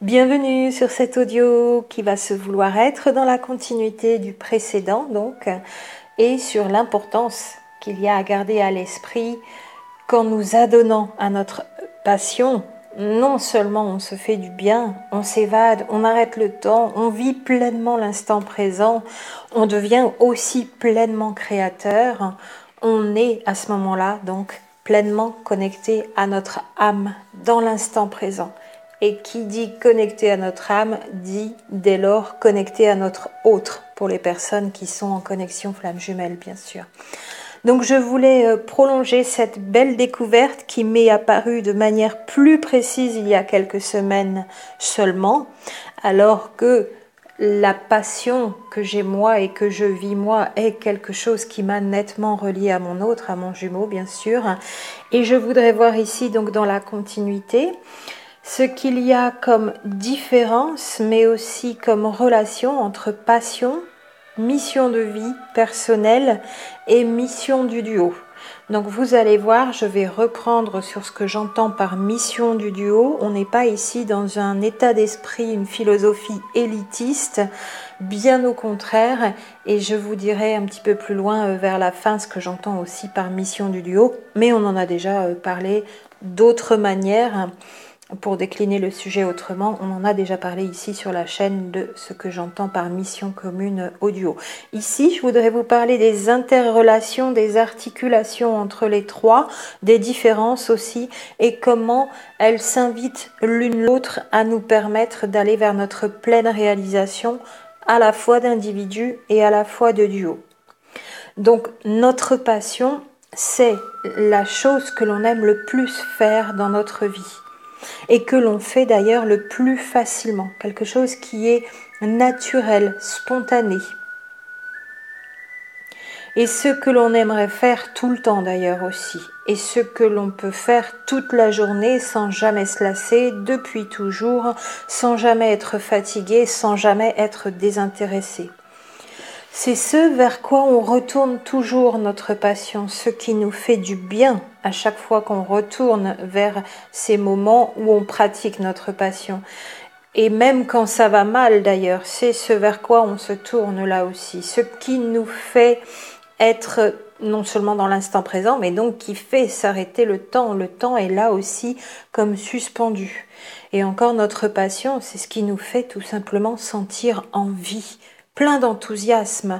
Bienvenue sur cet audio qui va se vouloir être dans la continuité du précédent donc et sur l'importance qu'il y a à garder à l'esprit qu'en nous adonnant à notre passion, non seulement on se fait du bien, on s'évade, on arrête le temps, on vit pleinement l'instant présent, on devient aussi pleinement créateur, on est à ce moment-là donc pleinement connecté à notre âme dans l'instant présent. Et qui dit connecté à notre âme, dit dès lors connecté à notre autre, pour les personnes qui sont en connexion flamme jumelle, bien sûr. Donc je voulais prolonger cette belle découverte qui m'est apparue de manière plus précise il y a quelques semaines seulement, alors que la passion que j'ai moi et que je vis moi est quelque chose qui m'a nettement relié à mon autre, à mon jumeau bien sûr. Et je voudrais voir ici donc dans la continuité ce qu'il y a comme différence, mais aussi comme relation entre passion, mission de vie personnelle et mission du duo. Donc vous allez voir, je vais reprendre sur ce que j'entends par mission du duo. On n'est pas ici dans un état d'esprit, une philosophie élitiste, bien au contraire. Et je vous dirai un petit peu plus loin vers la fin ce que j'entends aussi par mission du duo. Mais on en a déjà parlé d'autres manières. Pour décliner le sujet autrement, on en a déjà parlé ici sur la chaîne de ce que j'entends par mission commune audio. Ici, je voudrais vous parler des interrelations, des articulations entre les trois, des différences aussi, et comment elles s'invitent l'une l'autre à nous permettre d'aller vers notre pleine réalisation, à la fois d'individu et à la fois de duo. Donc, notre passion, c'est la chose que l'on aime le plus faire dans notre vie. Et que l'on fait d'ailleurs le plus facilement, quelque chose qui est naturel, spontané. Et ce que l'on aimerait faire tout le temps d'ailleurs aussi, et ce que l'on peut faire toute la journée sans jamais se lasser, depuis toujours, sans jamais être fatigué, sans jamais être désintéressé. C'est ce vers quoi on retourne toujours notre passion, ce qui nous fait du bien à chaque fois qu'on retourne vers ces moments où on pratique notre passion. Et même quand ça va mal d'ailleurs, c'est ce vers quoi on se tourne là aussi, ce qui nous fait être non seulement dans l'instant présent, mais donc qui fait s'arrêter le temps. Le temps est là aussi comme suspendu. Et encore notre passion, c'est ce qui nous fait tout simplement sentir en vie, plein d'enthousiasme,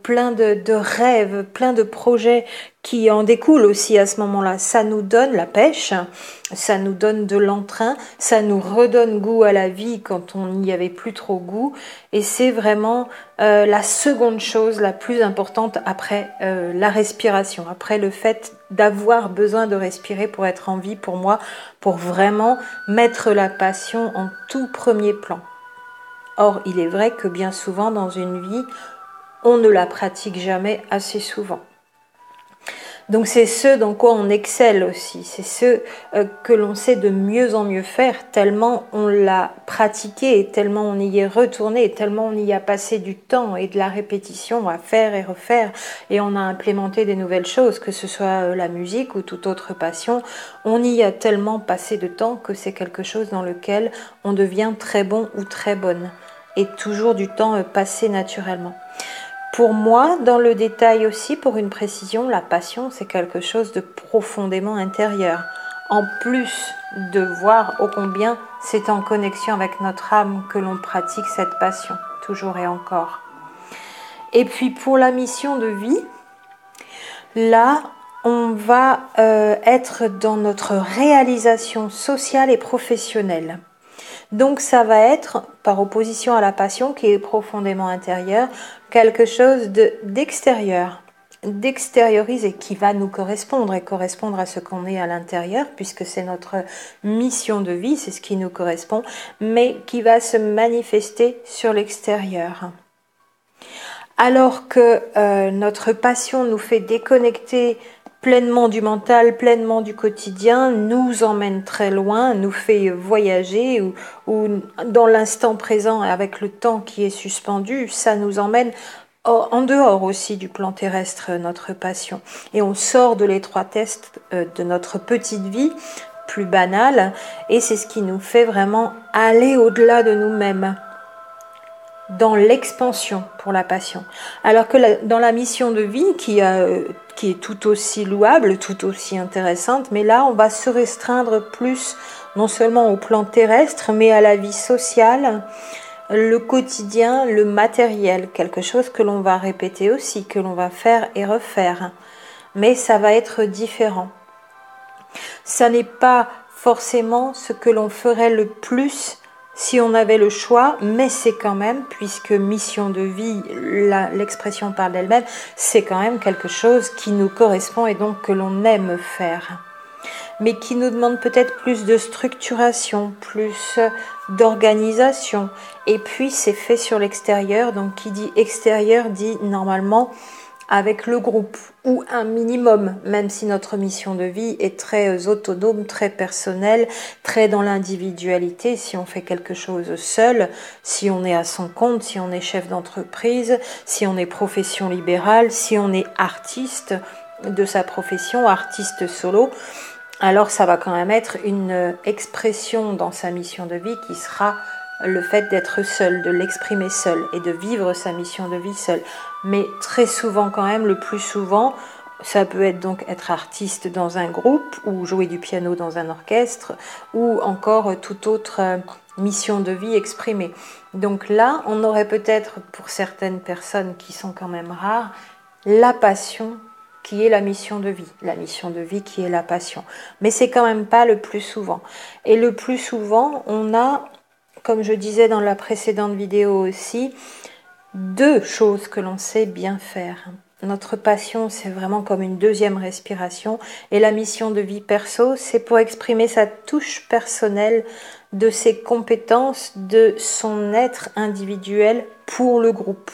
plein de rêves, plein de projets qui en découlent aussi à ce moment-là. Ça nous donne la pêche, ça nous donne de l'entrain, ça nous redonne goût à la vie quand on n'y avait plus trop goût. Et c'est vraiment la seconde chose la plus importante après la respiration, après le fait d'avoir besoin de respirer pour être en vie, pour moi, pour vraiment mettre la passion en tout premier plan. Or, il est vrai que bien souvent dans une vie, on ne la pratique jamais assez souvent. Donc c'est ce dans quoi on excelle aussi, c'est ce que l'on sait de mieux en mieux faire, tellement on l'a pratiqué, et tellement on y est retourné, et tellement on y a passé du temps et de la répétition à faire et refaire, et on a implémenté des nouvelles choses, que ce soit la musique ou toute autre passion, on y a tellement passé de temps que c'est quelque chose dans lequel on devient très bon ou très bonne, et toujours du temps passé naturellement. Pour moi, dans le détail aussi, pour une précision, la passion, c'est quelque chose de profondément intérieur. En plus de voir ô combien c'est en connexion avec notre âme que l'on pratique cette passion, toujours et encore. Et puis pour la mission de vie, là, on va être dans notre réalisation sociale et professionnelle. Donc ça va être, par opposition à la passion qui est profondément intérieure, quelque chose d'extérieur, d'extériorisé, qui va nous correspondre et correspondre à ce qu'on est à l'intérieur, puisque c'est notre mission de vie, c'est ce qui nous correspond, mais qui va se manifester sur l'extérieur. Alors que notre passion nous fait déconnecter pleinement du mental, pleinement du quotidien, nous emmène très loin, nous fait voyager ou dans l'instant présent avec le temps qui est suspendu, ça nous emmène en dehors aussi du plan terrestre, notre passion. Et on sort de l'étroitesse de notre petite vie plus banal, et c'est ce qui nous fait vraiment aller au-delà de nous-mêmes, dans l'expansion pour la passion. Alors que dans la mission de vie, qui est tout aussi louable, tout aussi intéressante, mais là on va se restreindre plus, non seulement au plan terrestre, mais à la vie sociale, le quotidien, le matériel, quelque chose que l'on va répéter aussi, que l'on va faire et refaire. Mais ça va être différent. Ça n'est pas forcément ce que l'on ferait le plus si on avait le choix, mais c'est quand même, puisque mission de vie, l'expression parle d'elle-même, c'est quand même quelque chose qui nous correspond et donc que l'on aime faire, mais qui nous demande peut-être plus de structuration, plus d'organisation. Et puis c'est fait sur l'extérieur, donc qui dit extérieur dit normalement avec le groupe, ou un minimum, même si notre mission de vie est très autonome, très personnelle, très dans l'individualité. Si on fait quelque chose seul, si on est à son compte, si on est chef d'entreprise, si on est profession libérale, si on est artiste de sa profession, artiste solo, alors ça va quand même être une expression dans sa mission de vie qui sera le fait d'être seul, de l'exprimer seul et de vivre sa mission de vie seul. Mais très souvent quand même, le plus souvent, ça peut être donc être artiste dans un groupe ou jouer du piano dans un orchestre ou encore toute autre mission de vie exprimée. Donc là, on aurait peut-être pour certaines personnes qui sont quand même rares, la passion qui est la mission de vie qui est la passion. Mais c'est quand même pas le plus souvent. Et le plus souvent, on a, comme je disais dans la précédente vidéo aussi, deux choses que l'on sait bien faire. Notre passion, c'est vraiment comme une deuxième respiration. Et la mission de vie perso, c'est pour exprimer sa touche personnelle de ses compétences, de son être individuel pour le groupe,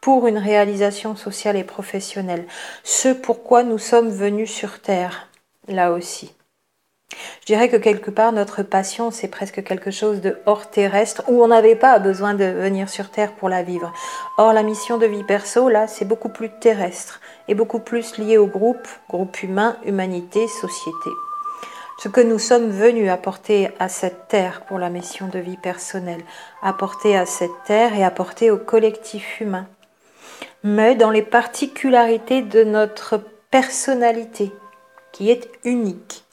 pour une réalisation sociale et professionnelle. Ce pourquoi nous sommes venus sur Terre, là aussi. Je dirais que quelque part, notre passion, c'est presque quelque chose de hors terrestre, où on n'avait pas besoin de venir sur Terre pour la vivre. Or, la mission de vie perso, là, c'est beaucoup plus terrestre, et beaucoup plus lié au groupe humain, humanité, société. Ce que nous sommes venus apporter à cette Terre pour la mission de vie personnelle, apporter à cette Terre et apporter au collectif humain. Mais dans les particularités de notre personnalité, qui est unique.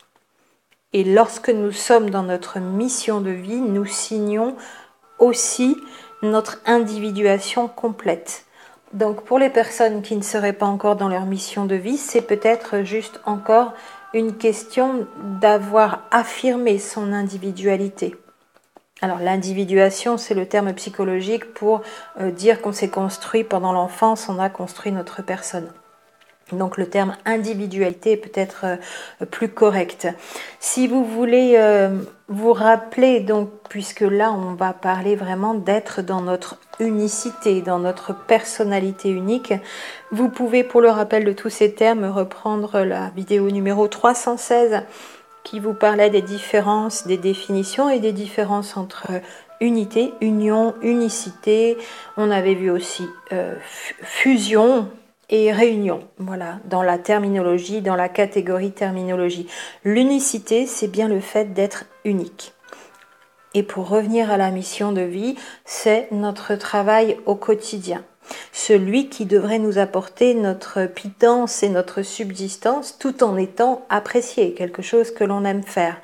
Et lorsque nous sommes dans notre mission de vie, nous signons aussi notre individuation complète. Donc pour les personnes qui ne seraient pas encore dans leur mission de vie, c'est peut-être juste encore une question d'avoir affirmé son individualité. Alors l'individuation, c'est le terme psychologique pour dire qu'on s'est construit pendant l'enfance, on a construit notre personne. Donc le terme individualité est peut-être plus correct. Si vous voulez vous rappeler, donc, puisque là on va parler vraiment d'être dans notre unicité, dans notre personnalité unique, vous pouvez pour le rappel de tous ces termes reprendre la vidéo numéro 316 qui vous parlait des différences, des définitions et des différences entre unité, union, unicité. On avait vu aussi fusion et réunion, voilà, dans la terminologie, dans la catégorie terminologie. L'unicité, c'est bien le fait d'être unique. Et pour revenir à la mission de vie, c'est notre travail au quotidien. Celui qui devrait nous apporter notre pitance et notre subsistance tout en étant apprécié, quelque chose que l'on aime faire.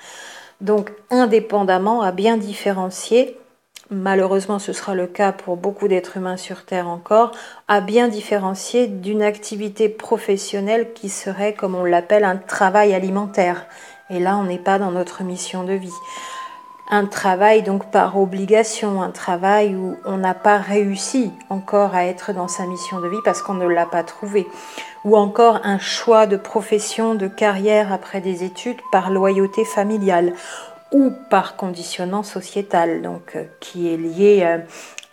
Donc indépendamment, à bien différencier, malheureusement ce sera le cas pour beaucoup d'êtres humains sur Terre encore, à bien différencier d'une activité professionnelle qui serait, comme on l'appelle, un travail alimentaire. Et là, on n'est pas dans notre mission de vie. Un travail donc par obligation, un travail où on n'a pas réussi encore à être dans sa mission de vie parce qu'on ne l'a pas trouvé. Ou encore un choix de profession, de carrière après des études par loyauté familiale ou par conditionnement sociétal, donc qui est lié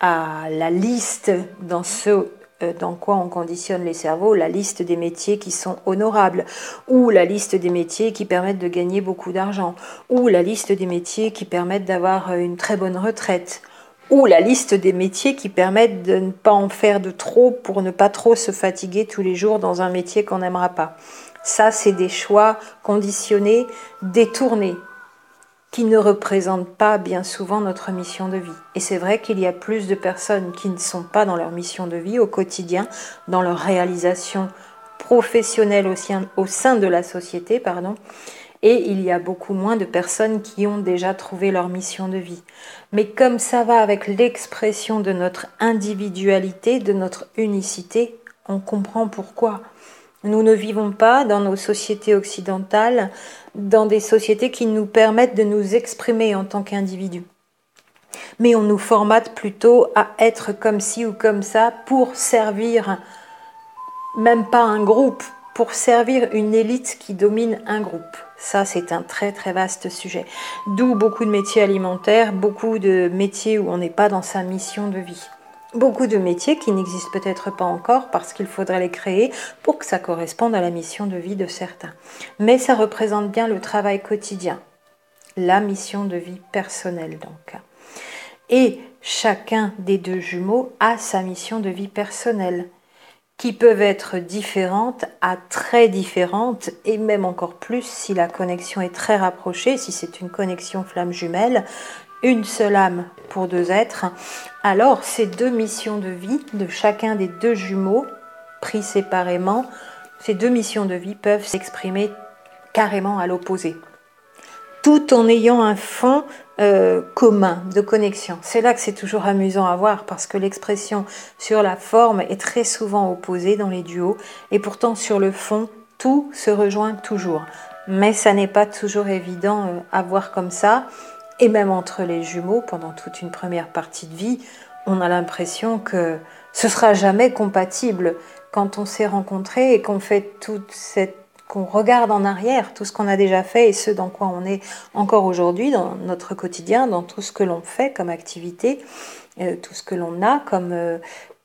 à la liste dans quoi on conditionne les cerveaux, la liste des métiers qui sont honorables, ou la liste des métiers qui permettent de gagner beaucoup d'argent, ou la liste des métiers qui permettent d'avoir une très bonne retraite, ou la liste des métiers qui permettent de ne pas en faire de trop pour ne pas trop se fatiguer tous les jours dans un métier qu'on n'aimera pas. Ça, c'est des choix conditionnés, détournés, qui ne représentent pas bien souvent notre mission de vie. Et c'est vrai qu'il y a plus de personnes qui ne sont pas dans leur mission de vie au quotidien, dans leur réalisation professionnelle au sein de la société, et il y a beaucoup moins de personnes qui ont déjà trouvé leur mission de vie. Mais comme ça va avec l'expression de notre individualité, de notre unicité, on comprend pourquoi. Nous ne vivons pas dans nos sociétés occidentales, dans des sociétés qui nous permettent de nous exprimer en tant qu'individus. Mais on nous formate plutôt à être comme ci ou comme ça pour servir, même pas un groupe, pour servir une élite qui domine un groupe. Ça, c'est un très très vaste sujet. D'où beaucoup de métiers alimentaires, beaucoup de métiers où on n'est pas dans sa mission de vie. Beaucoup de métiers qui n'existent peut-être pas encore parce qu'il faudrait les créer pour que ça corresponde à la mission de vie de certains. Mais ça représente bien le travail quotidien, la mission de vie personnelle donc. Et chacun des deux jumeaux a sa mission de vie personnelle, qui peuvent être différentes à très différentes, et même encore plus si la connexion est très rapprochée, si c'est une connexion flamme jumelle, une seule âme pour deux êtres, alors ces deux missions de vie de chacun des deux jumeaux, pris séparément, ces deux missions de vie peuvent s'exprimer carrément à l'opposé, tout en ayant un fond commun de connexion. C'est là que c'est toujours amusant à voir, parce que l'expression sur la forme est très souvent opposée dans les duos, et pourtant sur le fond, tout se rejoint toujours. Mais ça n'est pas toujours évident à voir comme ça. Et même entre les jumeaux, pendant toute une première partie de vie, on a l'impression que ce sera jamais compatible. Quand on s'est rencontrés et qu'on fait qu'on regarde en arrière tout ce qu'on a déjà fait et ce dans quoi on est encore aujourd'hui dans notre quotidien, dans tout ce que l'on fait comme activité, tout ce que l'on a comme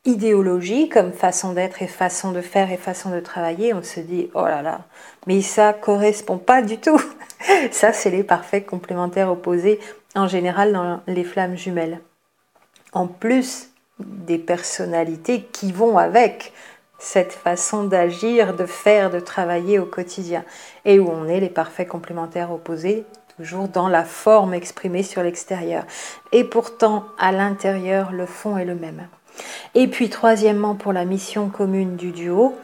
idéologie, comme façon d'être et façon de faire et façon de travailler, on se dit oh là là, mais ça correspond pas du tout. Ça, c'est les parfaits complémentaires opposés en général dans les flammes jumelles. En plus des personnalités qui vont avec cette façon d'agir, de faire, de travailler au quotidien, et où on est les parfaits complémentaires opposés, toujours dans la forme exprimée sur l'extérieur. Et pourtant, à l'intérieur, le fond est le même. Et puis, troisièmement, pour la mission commune du duo,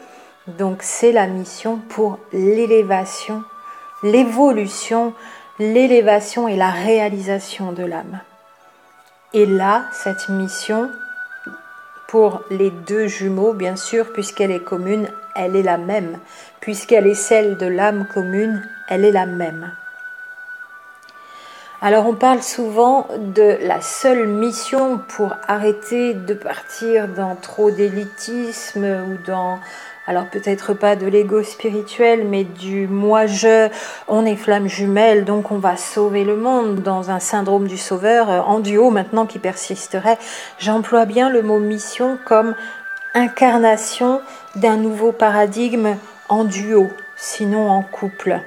donc c'est la mission pour l'élévation, l'évolution, l'élévation et la réalisation de l'âme. Et là, cette mission, pour les deux jumeaux, bien sûr, puisqu'elle est commune, elle est la même. Puisqu'elle est celle de l'âme commune, elle est la même. Alors on parle souvent de la seule mission pour arrêter de partir dans trop d'élitisme ou dans, alors peut-être pas de l'ego spirituel, mais du moi-je, on est flamme jumelle, donc on va sauver le monde, dans un syndrome du sauveur en duo maintenant qui persisterait. J'emploie bien le mot mission comme incarnation d'un nouveau paradigme en duo, sinon en couple.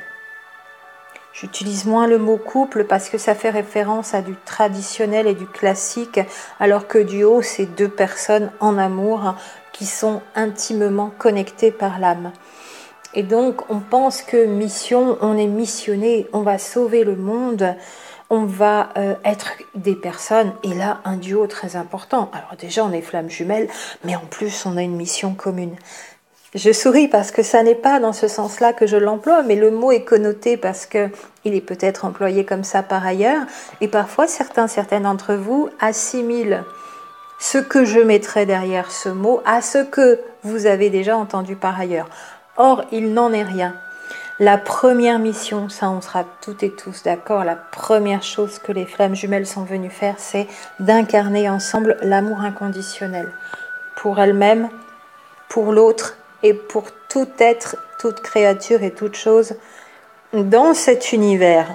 J'utilise moins le mot couple parce que ça fait référence à du traditionnel et du classique, alors que duo, c'est deux personnes en amour qui sont intimement connectées par l'âme. Et donc, on pense que mission, on est missionné, on va sauver le monde, on va être des personnes, et là, un duo très important. Alors déjà, on est flammes jumelles, mais en plus, on a une mission commune. Je souris parce que ça n'est pas dans ce sens-là que je l'emploie, mais le mot est connoté parce que il est peut-être employé comme ça par ailleurs, et parfois certaines d'entre vous assimilent ce que je mettrai derrière ce mot à ce que vous avez déjà entendu par ailleurs. Or, il n'en est rien. La première mission, ça on sera toutes et tous d'accord, la première chose que les flammes jumelles sont venues faire, c'est d'incarner ensemble l'amour inconditionnel pour elles-mêmes, pour l'autre, et pour tout être, toute créature et toute chose dans cet univers.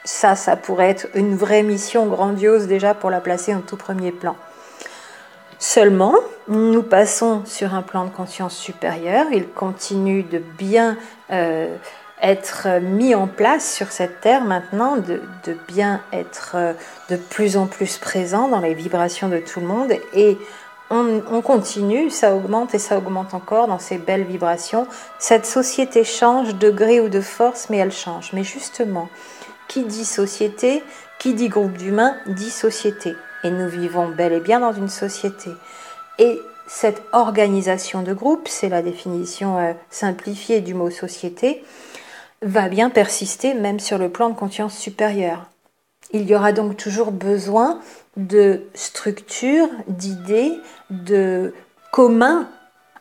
Ça pourrait être une vraie mission grandiose déjà pour la placer en tout premier plan. Seulement, nous passons sur un plan de conscience supérieur, il continue de bien être mis en place sur cette terre maintenant, de bien être de plus en plus présent dans les vibrations de tout le monde, et on continue, ça augmente et ça augmente encore dans ces belles vibrations. Cette société change de gré ou de force, mais elle change. Mais justement, qui dit société, qui dit groupe d'humains, dit société. Et nous vivons bel et bien dans une société. Et cette organisation de groupe, c'est la définition simplifiée du mot société, va bien persister même sur le plan de conscience supérieure. Il y aura donc toujours besoin de structures, d'idées, de communs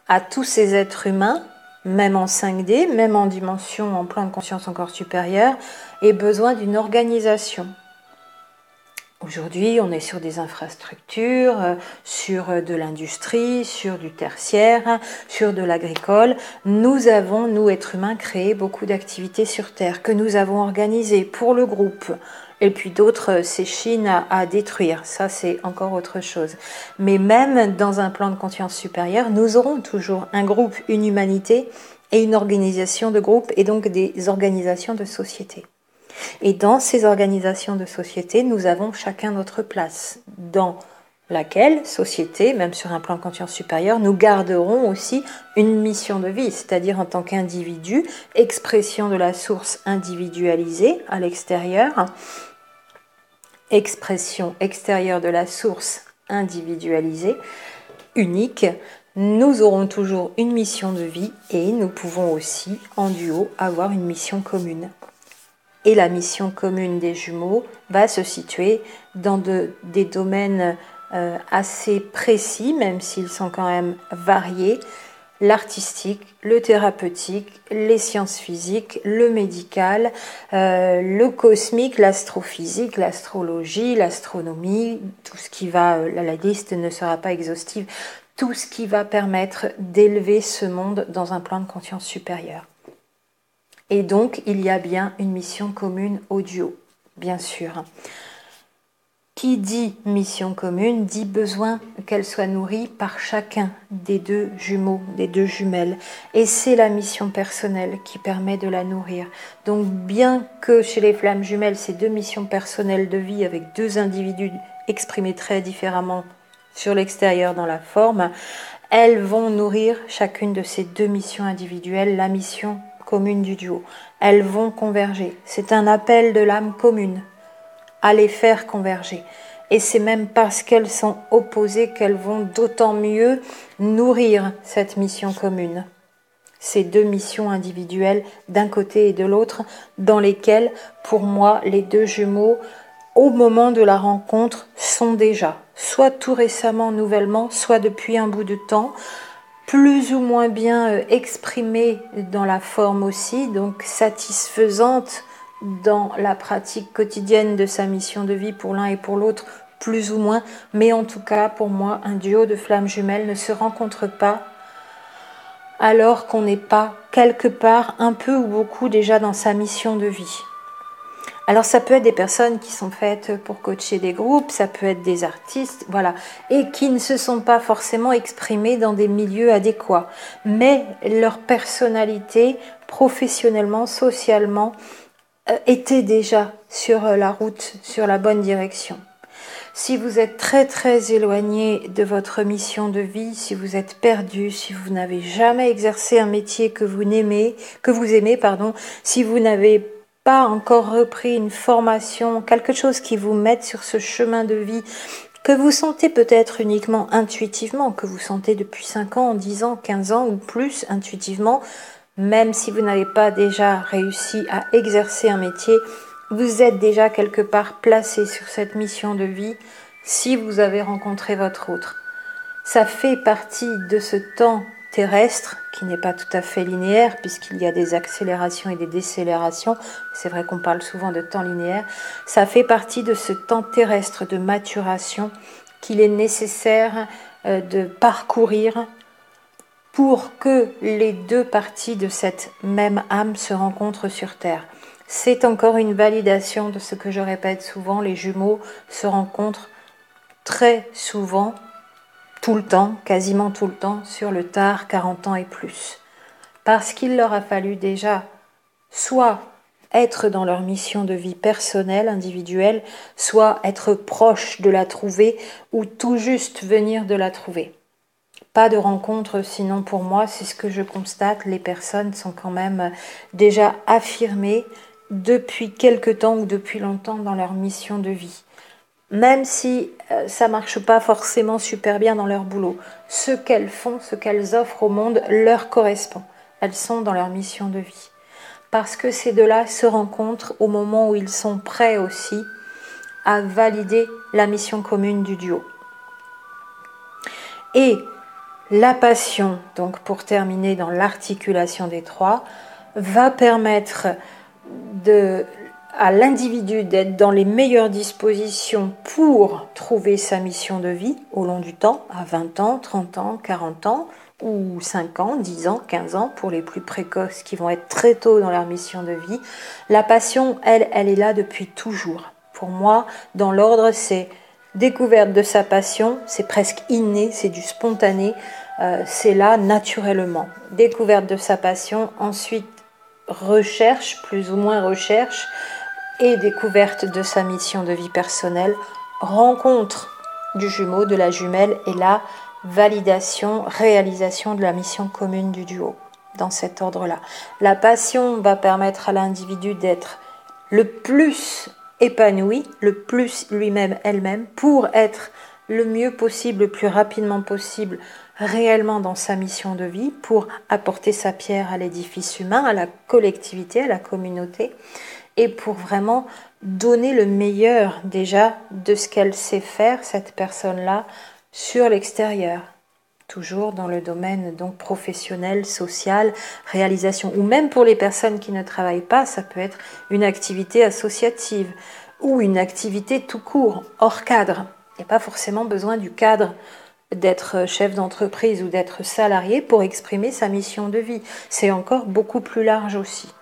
à tous ces êtres humains, même en 5D, même en dimension, en plan de conscience encore supérieure, et besoin d'une organisation. Aujourd'hui, on est sur des infrastructures, sur de l'industrie, sur du tertiaire, sur de l'agricole. Nous avons, nous êtres humains, créé beaucoup d'activités sur Terre que nous avons organisées pour le groupe. Et puis d'autres s'échinent à détruire. Ça, c'est encore autre chose. Mais même dans un plan de conscience supérieure, nous aurons toujours un groupe, une humanité et une organisation de groupe et donc des organisations de société. Et dans ces organisations de société, nous avons chacun notre place, dans laquelle, société, même sur un plan de conscience supérieure, nous garderons aussi une mission de vie, c'est-à-dire en tant qu'individu, expression de la source individualisée à l'extérieur, expression extérieure de la source individualisée, unique. Nous aurons toujours une mission de vie et nous pouvons aussi, en duo, avoir une mission commune. Et la mission commune des jumeaux va se situer dans des domaines assez précis, même s'ils sont quand même variés, l'artistique, le thérapeutique, les sciences physiques, le médical, le cosmique, l'astrophysique, l'astrologie, l'astronomie, tout ce qui va, la liste ne sera pas exhaustive, tout ce qui va permettre d'élever ce monde dans un plan de conscience supérieur. Et donc, il y a bien une mission commune au duo, bien sûr. Qui dit mission commune dit besoin qu'elle soit nourrie par chacun des deux jumeaux, des deux jumelles. Et c'est la mission personnelle qui permet de la nourrir. Donc, bien que chez les flammes jumelles, ces deux missions personnelles de vie avec deux individus exprimés très différemment sur l'extérieur dans la forme, elles vont nourrir chacune de ces deux missions individuelles, la mission commune du duo. Elles vont converger. C'est un appel de l'âme commune à les faire converger. Et c'est même parce qu'elles sont opposées qu'elles vont d'autant mieux nourrir cette mission commune. Ces deux missions individuelles d'un côté et de l'autre, dans lesquelles, pour moi, les deux jumeaux, au moment de la rencontre, sont déjà, soit tout récemment, nouvellement, soit depuis un bout de temps, plus ou moins bien exprimée dans la forme aussi, donc satisfaisante dans la pratique quotidienne de sa mission de vie pour l'un et pour l'autre, plus ou moins, mais en tout cas, pour moi, un duo de flammes jumelles ne se rencontre pas alors qu'on n'est pas quelque part, un peu ou beaucoup déjà dans sa mission de vie. Alors ça peut être des personnes qui sont faites pour coacher des groupes, ça peut être des artistes, voilà, et qui ne se sont pas forcément exprimés dans des milieux adéquats, mais leur personnalité, professionnellement, socialement, était déjà sur la route, sur la bonne direction. Si vous êtes très très éloigné de votre mission de vie, si vous êtes perdu, si vous n'avez jamais exercé un métier que vous aimez, si vous n'avez pas encore repris une formation, quelque chose qui vous mette sur ce chemin de vie, que vous sentez peut-être uniquement intuitivement, que vous sentez depuis 5 ans, 10 ans, 15 ans ou plus intuitivement, même si vous n'avez pas déjà réussi à exercer un métier, vous êtes déjà quelque part placé sur cette mission de vie si vous avez rencontré votre autre. Ça fait partie de ce temps terrestre, qui n'est pas tout à fait linéaire, puisqu'il y a des accélérations et des décélérations. C'est vrai qu'on parle souvent de temps linéaire. Ça fait partie de ce temps terrestre de maturation qu'il est nécessaire de parcourir pour que les deux parties de cette même âme se rencontrent sur Terre. C'est encore une validation de ce que je répète souvent, les jumeaux se rencontrent très souvent, tout le temps, quasiment tout le temps, sur le tard 40 ans et plus. Parce qu'il leur a fallu déjà soit être dans leur mission de vie personnelle, individuelle, soit être proche de la trouver ou tout juste venir de la trouver. pas de rencontre, sinon pour moi, c'est ce que je constate, les personnes sont quand même déjà affirmées depuis quelque temps ou depuis longtemps dans leur mission de vie. Même si ça marche pas forcément super bien dans leur boulot, ce qu'elles font, ce qu'elles offrent au monde leur correspond. Elles sont dans leur mission de vie. Parce que ces deux-là se rencontrent au moment où ils sont prêts aussi à valider la mission commune du duo. Et la passion, donc pour terminer dans l'articulation des trois, va permettre à l'individu d'être dans les meilleures dispositions pour trouver sa mission de vie au long du temps, à 20 ans, 30 ans, 40 ans, ou 5 ans, 10 ans, 15 ans, pour les plus précoces qui vont être très tôt dans leur mission de vie. La passion, elle est là depuis toujours. Pour moi, dans l'ordre, c'est découverte de sa passion, c'est presque inné, c'est du spontané, c'est là naturellement. Découverte de sa passion, ensuite recherche, plus ou moins recherche, et découverte de sa mission de vie personnelle, rencontre du jumeau, de la jumelle, et là, validation, réalisation de la mission commune du duo, dans cet ordre-là. La passion va permettre à l'individu d'être le plus épanoui, le plus lui-même, elle-même, pour être le mieux possible, le plus rapidement possible, réellement dans sa mission de vie, pour apporter sa pierre à l'édifice humain, à la collectivité, à la communauté, et pour vraiment donner le meilleur déjà de ce qu'elle sait faire, cette personne-là, sur l'extérieur. Toujours dans le domaine donc professionnel, social, réalisation, ou même pour les personnes qui ne travaillent pas, ça peut être une activité associative ou une activité tout court, hors cadre. Il n'y a pas forcément besoin du cadre d'être chef d'entreprise ou d'être salarié pour exprimer sa mission de vie. C'est encore beaucoup plus large aussi.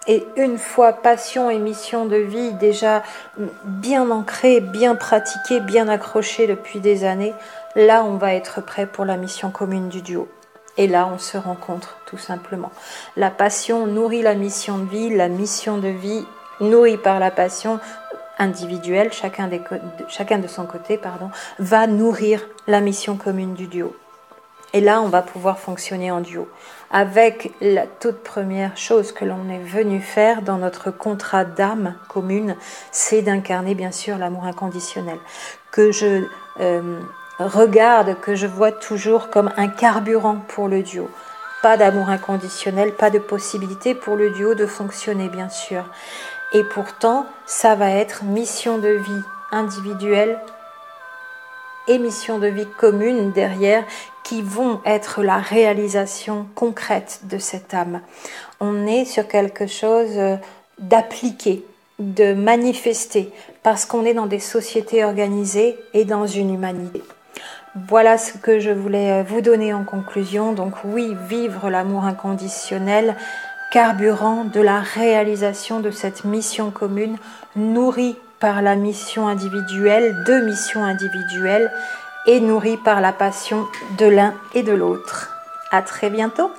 Et une fois passion et mission de vie déjà bien ancrées, bien pratiquées, bien accrochées depuis des années, là on va être prêt pour la mission commune du duo. Et là on se rencontre tout simplement. La passion nourrit la mission de vie nourrie par la passion individuelle, chacun de son côté, va nourrir la mission commune du duo. Et là, on va pouvoir fonctionner en duo. Avec la toute première chose que l'on est venu faire dans notre contrat d'âme commune, c'est d'incarner bien sûr l'amour inconditionnel, que je regarde, que je vois toujours comme un carburant pour le duo. Pas d'amour inconditionnel, pas de possibilité pour le duo de fonctionner bien sûr. Et pourtant, ça va être mission de vie individuelle et mission de vie commune derrière qui vont être la réalisation concrète de cette âme. On est sur quelque chose d'appliqué, de manifesté, parce qu'on est dans des sociétés organisées et dans une humanité. Voilà ce que je voulais vous donner en conclusion. Donc oui, vivre l'amour inconditionnel, carburant de la réalisation de cette mission commune, nourrie par la mission individuelle, deux missions individuelles, et nourrie par la passion de l'un et de l'autre. À très bientôt.